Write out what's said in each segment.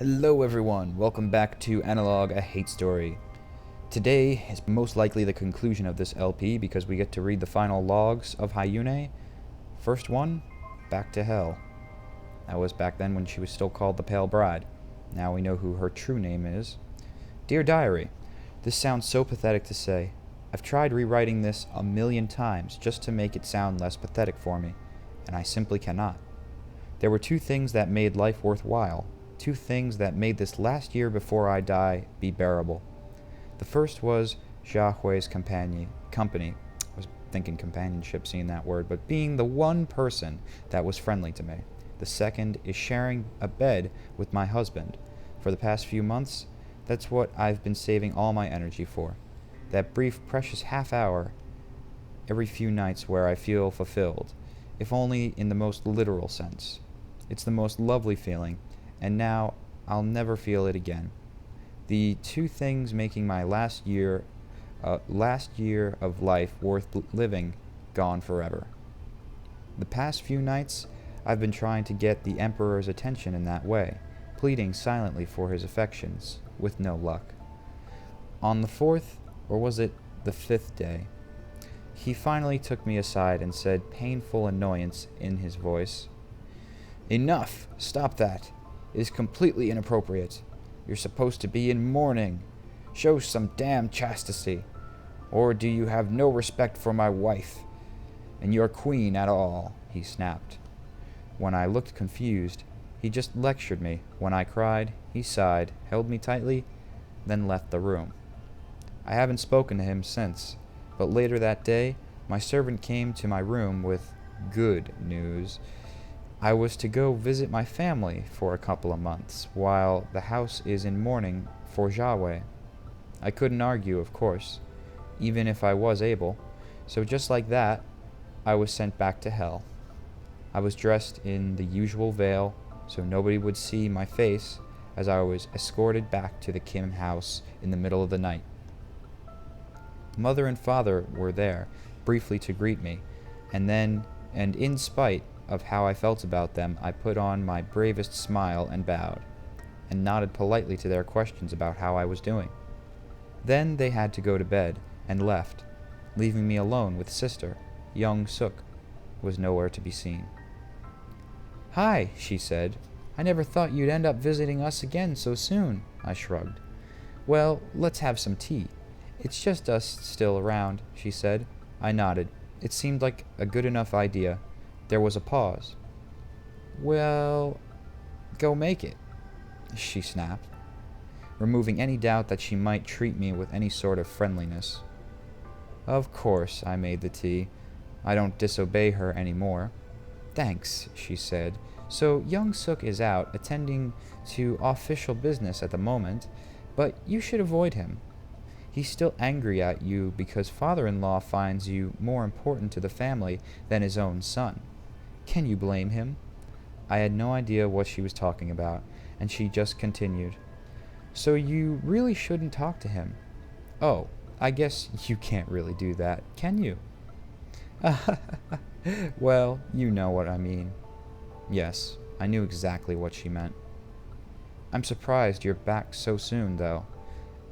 Hello everyone, welcome back to Analogue, a hate story. Today is most likely the conclusion of this LP because we get to read the final logs of Hyune. First one, Back to Hell. That was back then when she was still called the Pale Bride. Now we know who her true name is. Dear Diary, this sounds so pathetic to say. I've tried rewriting this 1,000,000 times just to make it sound less pathetic for me, and I simply cannot. There were two things that made life worthwhile. Two things that made this last year before I die be bearable. The first was Jiahui's company. I was thinking companionship, seeing that word, but being the one person that was friendly to me. The second is sharing a bed with my husband. For the past few months, that's what I've been saving all my energy for. That brief, precious half hour every few nights where I feel fulfilled, if only in the most literal sense. It's the most lovely feeling, and now I'll never feel it again. The two things making my last year of life worth living gone forever. The past few nights, I've been trying to get the Emperor's attention in that way, pleading silently for his affections, with no luck. On the fourth, or was it the fifth day, he finally took me aside and said, painful annoyance in his voice, "Enough! Stop that! It is completely inappropriate. You're supposed to be in mourning. Show some damn chastity. Or do you have no respect for my wife and your queen at all?" he snapped. When I looked confused, he just lectured me. When I cried, he sighed, held me tightly, then left the room. I haven't spoken to him since, but later that day, my servant came to my room with good news. I was to go visit my family for a couple of months, while the house is in mourning for Jiahui. I couldn't argue, of course, even if I was able, so just like that, I was sent back to hell. I was dressed in the usual veil, so nobody would see my face, as I was escorted back to the Kim house in the middle of the night. Mother and father were there, briefly to greet me, and in spite of how I felt about them, I put on my bravest smile and bowed, and nodded politely to their questions about how I was doing. Then they had to go to bed, and left, leaving me alone with sister. Young Suk was nowhere to be seen. "Hi," she said. "I never thought you'd end up visiting us again so soon." I shrugged. "Well, let's have some tea. It's just us still around," she said. I nodded. It seemed like a good enough idea. There was a pause. "Well, go make it," she snapped, removing any doubt that she might treat me with any sort of friendliness. Of course, I made the tea. I don't disobey her anymore. "Thanks," she said. "So young Suk is out attending to official business at the moment, but you should avoid him. He's still angry at you because father-in-law finds you more important to the family than his own son. Can you blame him?" I had no idea what she was talking about, and she just continued. "So you really shouldn't talk to him." "Oh, I guess you can't really do that, can you?" "Well, you know what I mean." Yes, I knew exactly what she meant. "I'm surprised you're back so soon, though.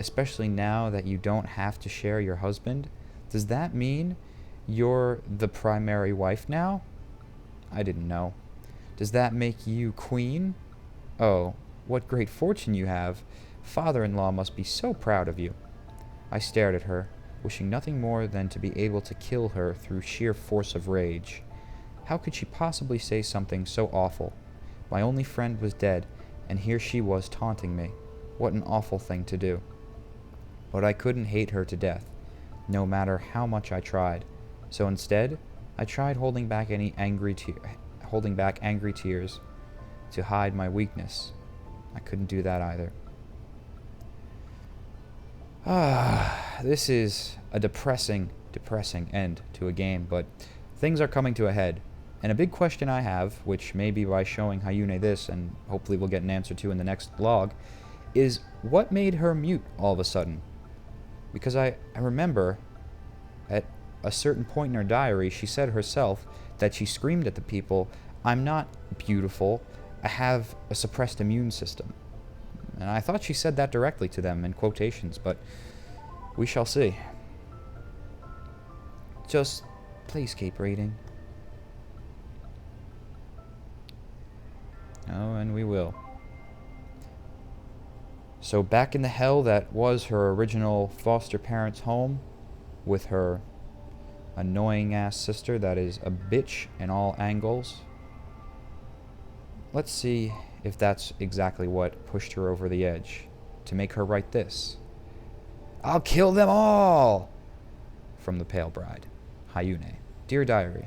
Especially now that you don't have to share your husband. Does that mean you're the primary wife now?" I didn't know. "Does that make you queen? Oh, what great fortune you have. Father-in-law must be so proud of you." I stared at her, wishing nothing more than to be able to kill her through sheer force of rage. How could she possibly say something so awful? My only friend was dead, and here she was taunting me. What an awful thing to do. But I couldn't hate her to death, no matter how much I tried. So instead, I tried holding back angry tears to hide my weakness. I couldn't do that either. This is a depressing end to a game, but things are coming to a head. And a big question I have, which maybe by showing Hyune this, and hopefully we'll get an answer to in the next vlog, is what made her mute all of a sudden? Because I remember at a certain point in her diary, she said herself that she screamed at the people, "I'm not beautiful, I have a suppressed immune system." And I thought she said that directly to them in quotations, but we shall see. Just please keep reading. Oh, and we will. So back in the hell that was her original foster parents' home, with her annoying ass sister that is a bitch in all angles. Let's see if that's exactly what pushed her over the edge to make her write this. I'll kill them all! From the Pale Bride. Hyune. Dear Diary.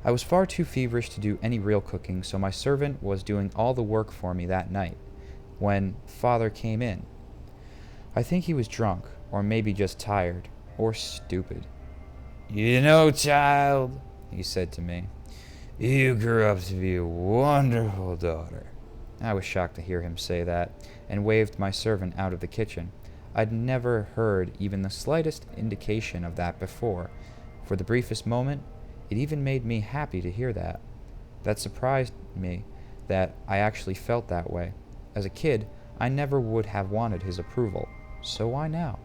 I was far too feverish to do any real cooking, so my servant was doing all the work for me that night when Father came in. I think he was drunk, or maybe just tired, or stupid. You know, child, he said to me, you grew up to be a wonderful daughter. I was shocked to hear him say that, and waved my servant out of the kitchen. I'd never heard even the slightest indication of that before. For the briefest moment, it even made me happy to hear that. That surprised me, that I actually felt that way. As a kid, I never would have wanted his approval, so why now?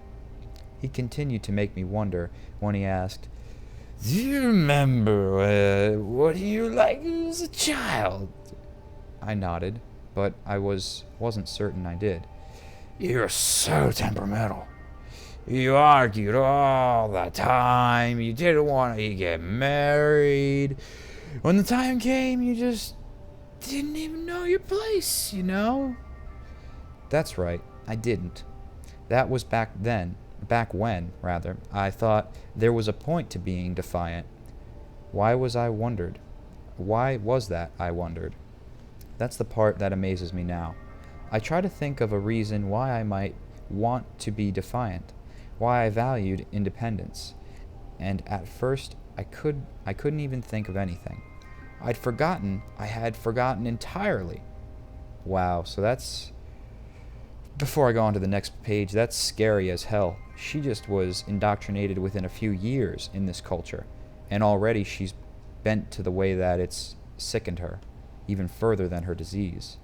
He continued to make me wonder when he asked, do you remember what you liked as a child? I nodded, but I wasn't certain I did. You're so temperamental. You argued all the time. You didn't want to get married. When the time came, you just didn't even know your place, you know? That's right, I didn't. That was back when, I thought there was a point to being defiant. Why was that, I wondered? That's the part that amazes me now. I try to think of a reason why I might want to be defiant, why I valued independence, and at first I couldn't even think of anything. I had forgotten entirely. Wow, so that's... Before I go on to the next page, that's scary as hell. She just was indoctrinated within a few years in this culture, and already she's bent to the way that it's sickened her, even further than her disease,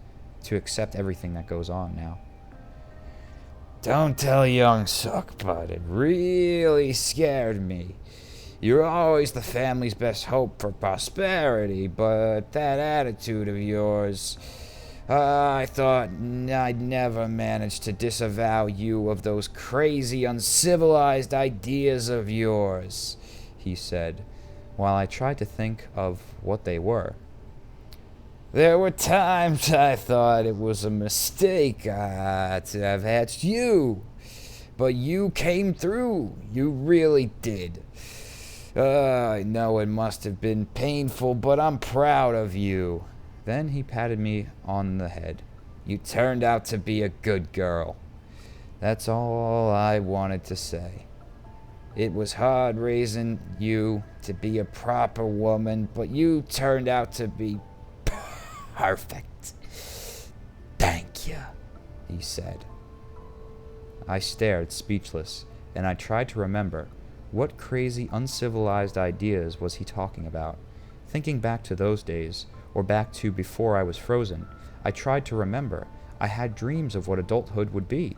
to accept everything that goes on now. Don't tell young suck, but it really scared me. You're always the family's best hope for prosperity, but that attitude of yours... I thought I'd never manage to disavow you of those crazy, uncivilized ideas of yours, he said, while I tried to think of what they were. There were times I thought it was a mistake to have hatched you, but you came through. You really did. I know it must have been painful, but I'm proud of you. Then he patted me on the head. You turned out to be a good girl. That's all I wanted to say. It was hard raising you to be a proper woman, but you turned out to be perfect. Thank you, he said. I stared, speechless, and I tried to remember what crazy, uncivilized ideas was he talking about. Thinking back to those days, or back to before I was frozen, I tried to remember. I had dreams of what adulthood would be,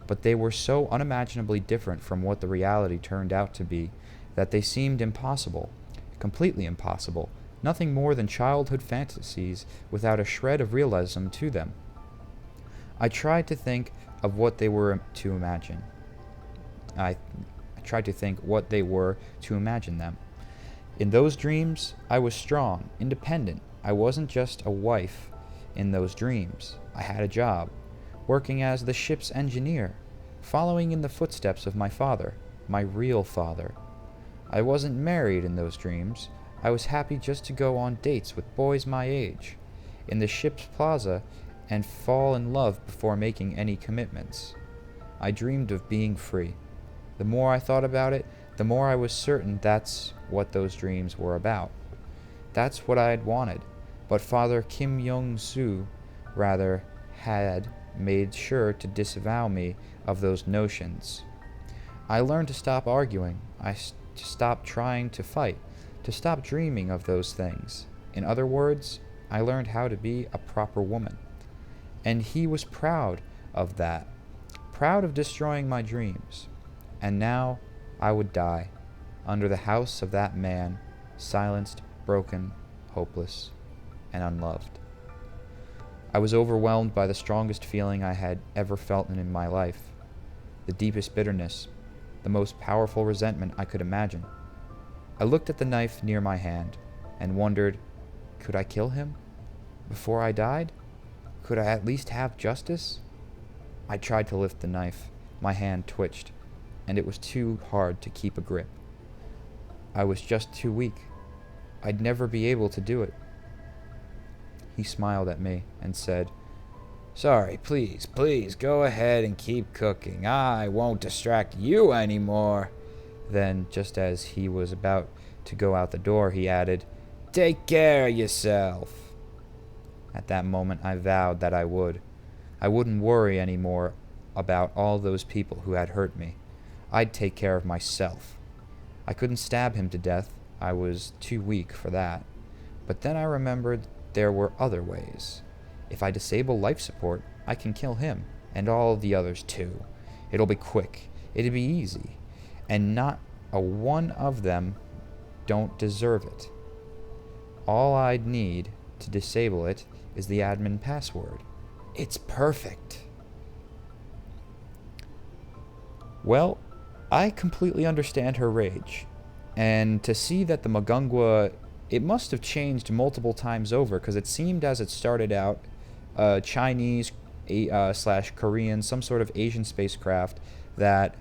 but they were so unimaginably different from what the reality turned out to be that they seemed impossible, completely impossible, nothing more than childhood fantasies without a shred of realism to them. I tried to think of what they were to imagine. I tried to think what they were to imagine them. In those dreams, I was strong, independent. I wasn't just a wife in those dreams. I had a job, working as the ship's engineer, following in the footsteps of my father, my real father. I wasn't married in those dreams. I was happy just to go on dates with boys my age, in the ship's plaza, and fall in love before making any commitments. I dreamed of being free. The more I thought about it, the more I was certain that's what those dreams were about. That's what I had wanted. But Father Kim Young-soo, had made sure to disavow me of those notions. I learned to stop arguing, to stop trying to fight, to stop dreaming of those things. In other words, I learned how to be a proper woman. And he was proud of that, proud of destroying my dreams. And now I would die under the house of that man, silenced, broken, hopeless, and unloved. I was overwhelmed by the strongest feeling I had ever felt in my life, the deepest bitterness, the most powerful resentment I could imagine. I looked at the knife near my hand and wondered, could I kill him before I died? Could I at least have justice? I tried to lift the knife. My hand twitched, and it was too hard to keep a grip. I was just too weak. I'd never be able to do it. He smiled at me and said, "Sorry, please, go ahead and keep cooking. I won't distract you anymore." Then, just as he was about to go out the door, he added, "Take care of yourself." At that moment, I vowed that I would. I wouldn't worry anymore about all those people who had hurt me. I'd take care of myself. I couldn't stab him to death. I was too weak for that. But then I remembered there were other ways. If I disable life support, I can kill him, and all the others too. It'll be quick. It'll be easy. And not a one of them don't deserve it. All I'd need to disable it is the admin password. It's perfect. Well, I completely understand her rage. And to see that the Magungwa, it must have changed multiple times over, because it seemed as it started out Chinese / Korean, some sort of Asian spacecraft that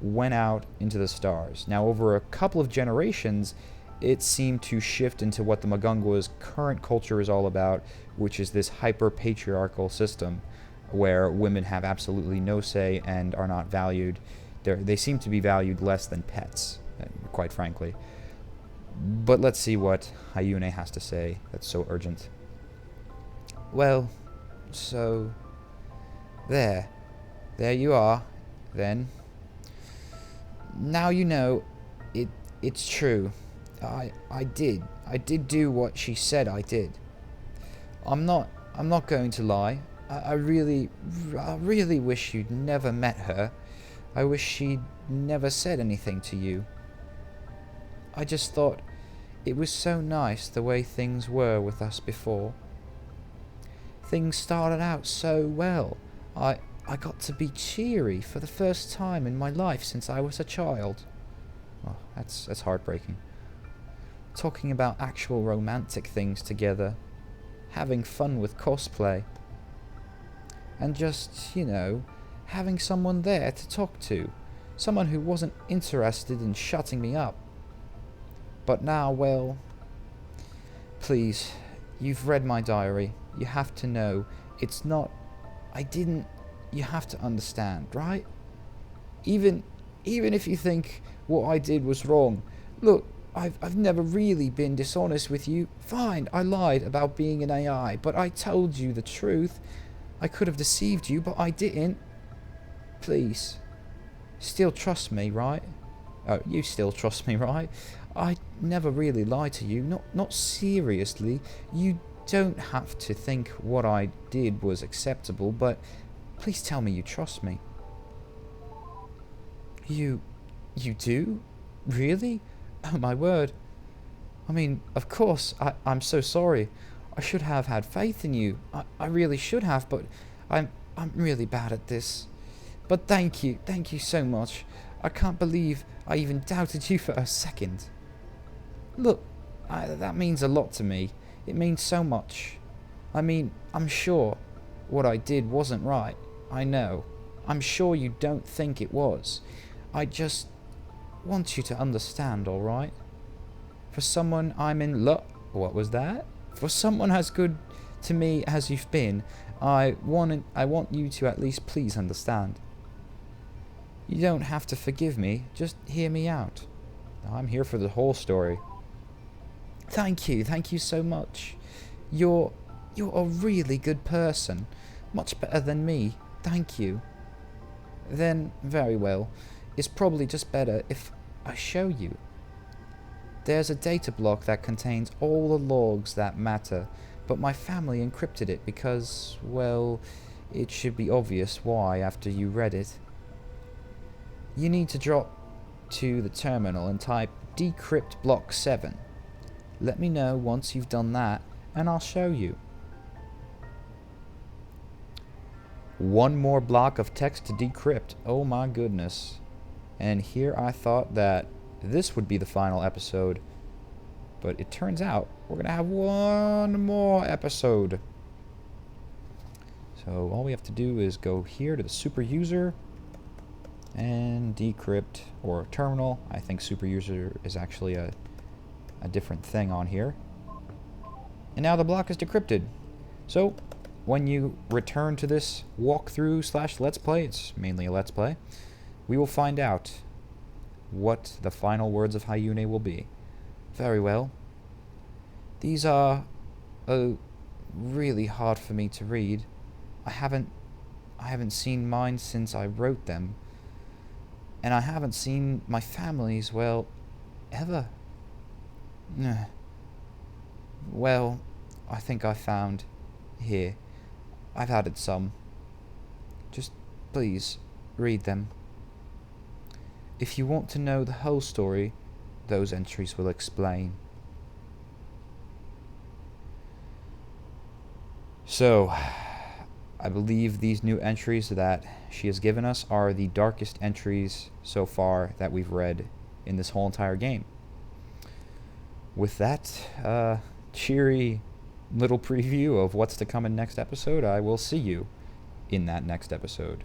went out into the stars. Now, over a couple of generations, it seemed to shift into what the Magungwa's current culture is all about, which is this hyper-patriarchal system where women have absolutely no say and are not valued. They seem to be valued less than pets, quite frankly. But let's see what Hayune has to say that's so urgent. Well, so there you are, then. Now you know, it's true. I did do what she said I did. I'm not going to lie. I really wish you'd never met her. I wish she'd never said anything to you. I just thought it was so nice the way things were with us before. Things started out so well. I got to be cheery for the first time in my life since I was a child. Oh, that's heartbreaking. Talking about actual romantic things together. Having fun with cosplay. And just, having someone there to talk to. Someone who wasn't interested in shutting me up. But now, well, please, you've read my diary. You have to know, it's not, you have to understand, right? Even if you think what I did was wrong, look, I've never really been dishonest with you. Fine, I lied about being an AI, but I told you the truth. I could have deceived you, but I didn't. Please, still trust me, right? Oh, you still trust me, right? I never really lied to you, not seriously. You don't have to think what I did was acceptable, but please tell me you trust me. You do? Really? Oh my word. I mean, of course, I'm so sorry. I should have had faith in you. I really should have, but I'm really bad at this. But thank you so much. I can't believe I even doubted you for a second. Look, that means a lot to me. It means so much. I mean, I'm sure what I did wasn't right. I know. I'm sure you don't think it was. I just want you to understand, alright? For someone I'm in love... What was that? For someone as good to me as you've been, I want you to at least please understand. You don't have to forgive me, just hear me out. I'm here for the whole story. Thank you so much. You're a really good person. Much better than me. Thank you. Then, very well. It's probably just better if I show you. There's a data block that contains all the logs that matter, but my family encrypted it because, well, It should be obvious why after you read it. You need to drop to the terminal and type decrypt block 7. Let me know once you've done that, and I'll show you. One more block of text to decrypt. Oh my goodness. And here I thought that this would be the final episode, but it turns out we're going to have one more episode. So all we have to do is go here to the super user and decrypt, or terminal. I think super user is actually a different thing on here. And now the block is decrypted. So when you return to this walkthrough / let's play, it's mainly a let's play, we will find out what the final words of Hyune will be. Very well. These are really hard for me to read. I haven't seen mine since I wrote them. And I haven't seen my family's, well, ever. Well, I think I found here. I've added some. Just please read them. If you want to know the whole story, those entries will explain. So, I believe these new entries that she has given us are the darkest entries so far that we've read in this whole entire game. With that cheery little preview of what's to come in next episode, I will see you in that next episode.